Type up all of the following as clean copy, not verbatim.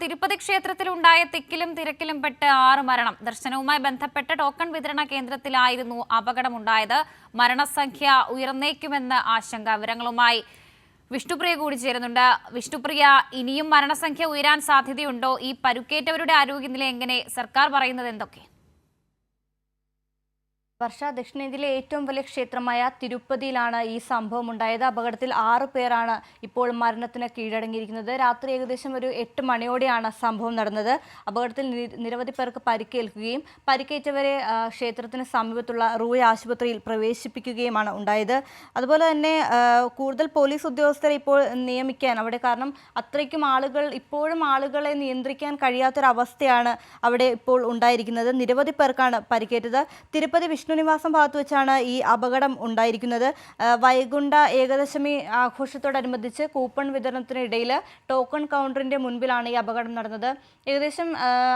തിരുപ്പതി ക്ഷേത്രത്തിലുണ്ടായ തിക്കിലും തിരക്കിലും പെട്ട് 6 മരണം. ദർശനവുമായി ബന്ധപ്പെട്ട് ടോക്കൺ വിതരണ കേന്ദ്രത്തിലായിരുന്നു അപകടമുണ്ടായത്. മരണസംഖ്യ ഉയർന്നേക്കുമെന്ന് ആശങ്ക. വിവരങ്ങളുമായി വിഷ്ണുപ്രിയ കൂടി ചേരുന്നുണ്ട്. വിഷ്ണുപ്രിയ, ഇനിയും മരണസംഖ്യ ഉയരാൻ സാധ്യതയുണ്ടോ? ഈ പരുക്കേറ്റവരുടെ ആരോഗ്യനില എങ്ങനെ? സർക്കാർ പറയുന്നത് എന്തൊക്കെ? വർഷ, ദക്ഷിണേന്ത്യയിലെ ഏറ്റവും വലിയ ക്ഷേത്രമായ തിരുപ്പതിയിലാണ് ഈ സംഭവം ഉണ്ടായത്. അപകടത്തിൽ 6 പേരാണ് ഇപ്പോൾ മരണത്തിന് കീഴടങ്ങിയിരിക്കുന്നത്. രാത്രി ഏകദേശം ഒരു 8 മണിയോടെയാണ് സംഭവം നടന്നത്. അപകടത്തിൽ നിരവധി പേർക്ക് പരിക്കേൽക്കുകയും പരിക്കേറ്റവരെ ക്ഷേത്രത്തിന് സമീപത്തുള്ള റൂയ് ആശുപത്രിയിൽ പ്രവേശിപ്പിക്കുകയുമാണ് ഉണ്ടായത്. അതുപോലെ തന്നെ കൂടുതൽ പോലീസ് ഉദ്യോഗസ്ഥരെ ഇപ്പോൾ നിയമിക്കാൻ അവിടെ, കാരണം അത്രയ്ക്കും ഇപ്പോഴും ആളുകളെ നിയന്ത്രിക്കാൻ കഴിയാത്തൊരവസ്ഥയാണ് അവിടെ ഇപ്പോൾ ഉണ്ടായിരിക്കുന്നത്. നിരവധി പേർക്കാണ് പരിക്കേറ്റത്. തിരുപ്പതി വിഷ്ണുനിവാസം ഭാഗത്ത് വെച്ചാണ് ഈ അപകടം ഉണ്ടായിരിക്കുന്നത്. വൈകുണ്ഠ ഏകാദശമി ആഘോഷത്തോടനുബന്ധിച്ച് കൂപ്പൺ വിതരണത്തിനിടയിൽ ടോക്കൺ കൗണ്ടറിന്റെ മുൻപിലാണ് ഈ അപകടം നടന്നത്. ഏകദേശം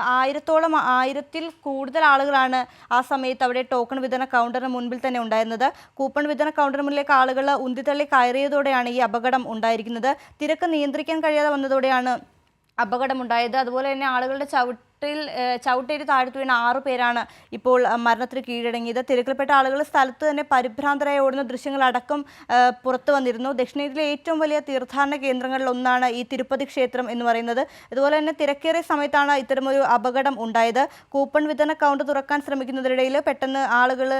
1000-ൽ കൂടുതൽ ആളുകളാണ് ആ സമയത്ത് അവിടെ ടോക്കൺ വിതരണ കൗണ്ടറിന് മുൻപിൽ തന്നെ ഉണ്ടായിരുന്നത്. കൂപ്പൺ വിതരണ കൗണ്ടറിന് മുന്നിലേക്ക് ആളുകൾ ഉന്തിത്തള്ളി കയറിയതോടെയാണ് ഈ അപകടം ഉണ്ടായിരിക്കുന്നത്. തിരക്ക് നിയന്ത്രിക്കാൻ കഴിയാതെ വന്നതോടെയാണ് അപകടമുണ്ടായത്. അതുപോലെ തന്നെ ആളുകളുടെ ചവിട്ടേറ്റ് താഴ്ത്തു വീണ 6 പേരാണ് ഇപ്പോൾ മരണത്തിന് കീഴടങ്ങിയത്. തിരക്കിൽപ്പെട്ട ആളുകൾ സ്ഥലത്ത് തന്നെ പരിഭ്രാന്തരായി ഓടുന്ന ദൃശ്യങ്ങളടക്കം പുറത്തു വന്നിരുന്നു. ദക്ഷിണേന്ത്യയിലെ ഏറ്റവും വലിയ തീർത്ഥാടന കേന്ദ്രങ്ങളിൽ ഒന്നാണ് ഈ തിരുപ്പതി ക്ഷേത്രം എന്ന് പറയുന്നത്. അതുപോലെ തന്നെ തിരക്കേറിയ സമയത്താണ് ഇത്തരമൊരു അപകടം ഉണ്ടായത്. കൂപ്പൺ വിതരണ കൗണ്ടർ തുറക്കാൻ ശ്രമിക്കുന്നതിനിടയിൽ പെട്ടെന്ന് ആളുകൾ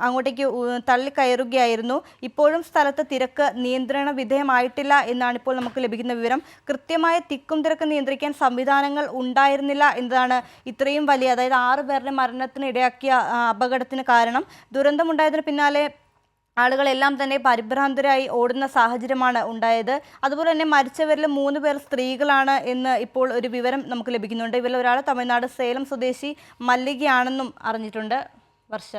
അങ്ങോട്ടേക്ക് തള്ളിക്കയറുകയായിരുന്നു. ഇപ്പോഴും സ്ഥലത്ത് തിരക്ക് നിയന്ത്രണ വിധേയമായിട്ടില്ല എന്നാണ് ഇപ്പോൾ നമുക്ക് ലഭിക്കുന്ന വിവരം. കൃത്യമായ തിക്കും തിരക്കും നിയന്ത്രിക്കാൻ സംവിധാനങ്ങൾ ഉണ്ടായിരുന്നില്ല എന്നതാണ് ഇത്രയും വലിയ, അതായത് 6 പേരുടെ മരണത്തിന് ഇടയാക്കിയ അപകടത്തിന് കാരണം. ദുരന്തമുണ്ടായതിന് പിന്നാലെ ആളുകളെല്ലാം തന്നെ പരിഭ്രാന്തരായി ഓടുന്ന സാഹചര്യമാണ് ഉണ്ടായത്. അതുപോലെ തന്നെ മരിച്ചവരിൽ 3 പേർ സ്ത്രീകളാണ് എന്ന് ഇപ്പോൾ ഒരു വിവരം നമുക്ക് ലഭിക്കുന്നുണ്ട്. ഇവരിൽ ഒരാൾ തമിഴ്നാട് സേലം സ്വദേശി മല്ലികയാണെന്നും അറിഞ്ഞിട്ടുണ്ട്. വർഷ,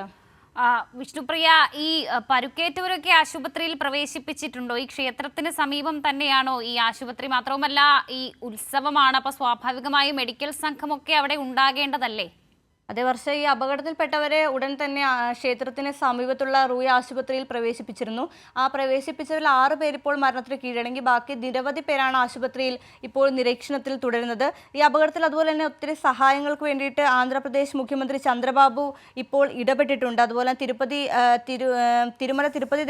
വിഷ്ണുപ്രിയ, ഈ പരുക്കേറ്റവരൊക്കെ ആശുപത്രിയിൽ പ്രവേശിപ്പിച്ചിട്ടുണ്ടോ? ഈ ക്ഷേത്രത്തിന് സമീപം തന്നെയാണോ ഈ ആശുപത്രി? മാത്രവുമല്ല, ഈ ഉത്സവമാണ്, അപ്പോൾ സ്വാഭാവികമായും മെഡിക്കൽ സംഘമൊക്കെ അവിടെ ഉണ്ടാകേണ്ടതല്ലേ? അതേ വർഷ, ഈ അപകടത്തിൽപ്പെട്ടവരെ ഉടൻ തന്നെ ക്ഷേത്രത്തിന് സമീപത്തുള്ള റൂയ് ആശുപത്രിയിൽ പ്രവേശിപ്പിച്ചിരുന്നു. ആ പ്രവേശിപ്പിച്ചതിൽ 6 പേർ ഇപ്പോൾ മരണത്തിന് കീഴടങ്ങി. ബാക്കി നിരവധി പേരാണ് ആശുപത്രിയിൽ ഇപ്പോൾ നിരീക്ഷണത്തിൽ തുടരുന്നത്. ഈ അപകടത്തിൽ അതുപോലെ തന്നെ ഒത്തിരി സഹായങ്ങൾക്ക് വേണ്ടിയിട്ട് ആന്ധ്രാപ്രദേശ് മുഖ്യമന്ത്രി ചന്ദ്രബാബു ഇപ്പോൾ ഇടപെട്ടിട്ടുണ്ട്. അതുപോലെ തിരുമല തിരുപ്പതി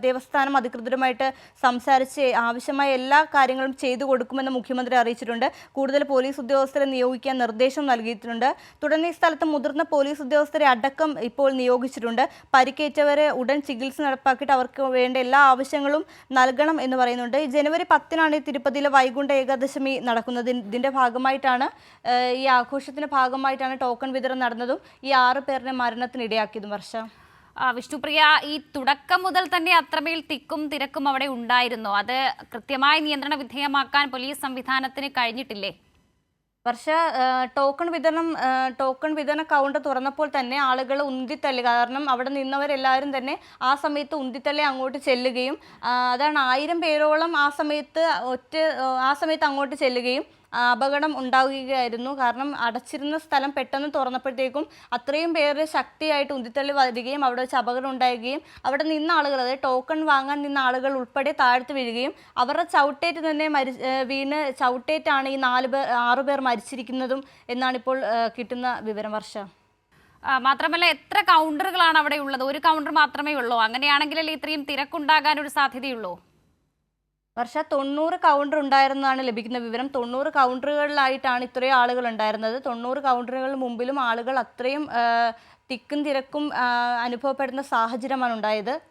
ദേവസ്ഥാനം അധികൃതരുമായിട്ട് സംസാരിച്ച് ആവശ്യമായ എല്ലാ കാര്യങ്ങളും ചെയ്തു കൊടുക്കുമെന്ന് മുഖ്യമന്ത്രി അറിയിച്ചിട്ടുണ്ട്. കൂടുതൽ പോലീസ് ഉദ്യോഗസ്ഥരെ നിയോഗിക്കാൻ നിർദ്ദേശം നൽകിയിട്ടുണ്ട്. തുടർന്ന് സ്ഥലത്ത് മുതിർന്ന പോലീസ് ഉദ്യോഗസ്ഥരെ അടക്കം ഇപ്പോൾ നിയോഗിച്ചിട്ടുണ്ട്. പരിക്കേറ്റവരെ ഉടൻ ചികിത്സ നടപ്പാക്കിയിട്ട് അവർക്ക് വേണ്ട എല്ലാ ആവശ്യങ്ങളും നൽകണം എന്ന് പറയുന്നുണ്ട്. ജനുവരി 10-നാണ് തിരുപ്പതിയിലെ വൈകുണ്ഠ ഏകാദശമി നടക്കുന്നത്. ഇതിൻ്റെ ഭാഗമായിട്ടാണ്, ഈ ആഘോഷത്തിൻ്റെ ഭാഗമായിട്ടാണ് ടോക്കൺ വിതരണം നടന്നതും ഈ 6 പേരുടെ മരണത്തിന് ഇടയാക്കിയതും. വർഷ, വിഷ്ണുപ്രിയ, ഈ തുടക്കം മുതൽ തന്നെ അത്രമേൽ തിക്കും തിരക്കും അവിടെ ഉണ്ടായിരുന്നോ? അത് കൃത്യമായി നിയന്ത്രണ വിധേയമാക്കാൻ പോലീസ് സംവിധാനത്തിന് കഴിഞ്ഞിട്ടില്ലേ? വർഷ, ടോക്കൺ വിതരണ കൗണ്ടർ തുറന്നപ്പോൾ തന്നെ ആളുകൾ ഉന്തിത്തള്ളി. കാരണം അവിടെ നിന്നവരെല്ലാവരും തന്നെ ആ സമയത്ത് ഉന്തിത്തള്ളി അങ്ങോട്ട് ചെല്ലുകയും അതാണ് 1000 പേരോളം ആ സമയത്ത് അങ്ങോട്ട് ചെല്ലുകയും അപകടം ഉണ്ടാവുകയായിരുന്നു. കാരണം അടച്ചിരുന്ന സ്ഥലം പെട്ടെന്ന് തുറന്നപ്പോഴത്തേക്കും അത്രയും പേര് ശക്തിയായിട്ട് ഉന്തിത്തള്ളി വരികയും അവിടെ വെച്ച് അപകടം ഉണ്ടാവുകയും അവിടെ നിന്ന ആളുകൾ, അതായത് ടോക്കൺ വാങ്ങാൻ നിന്ന ആളുകൾ ഉൾപ്പെടെ താഴ്ത്തു വീഴുകയും അവരുടെ ചവിട്ടേറ്റ് തന്നെ വീണ് ചവിട്ടേറ്റാണ് ഈ 6 പേർ മരിച്ചിരിക്കുന്നതും എന്നാണ് ഇപ്പോൾ കിട്ടുന്ന വിവരം. വർഷ, മാത്രമല്ല, എത്ര കൗണ്ടറുകളാണ് അവിടെ ഉള്ളത്? ഒരു കൗണ്ടർ മാത്രമേ ഉള്ളൂ? അങ്ങനെയാണെങ്കിലല്ലേ ഇത്രയും തിരക്കുണ്ടാകാനൊരു സാധ്യതയുള്ളൂ? വർഷ, 90 കൗണ്ടർ ഉണ്ടായിരുന്നതാണ് ലഭിക്കുന്ന വിവരം. 90 കൗണ്ടറുകളിലായിട്ടാണ് ഇത്രയും ആളുകൾ ഉണ്ടായിരുന്നത്. 90 കൗണ്ടറുകളിൽ മുമ്പിലും ആളുകൾ അത്രയും തിക്കും തിരക്കും അനുഭവപ്പെടുന്ന സാഹചര്യമാണ് ഉണ്ടായത്.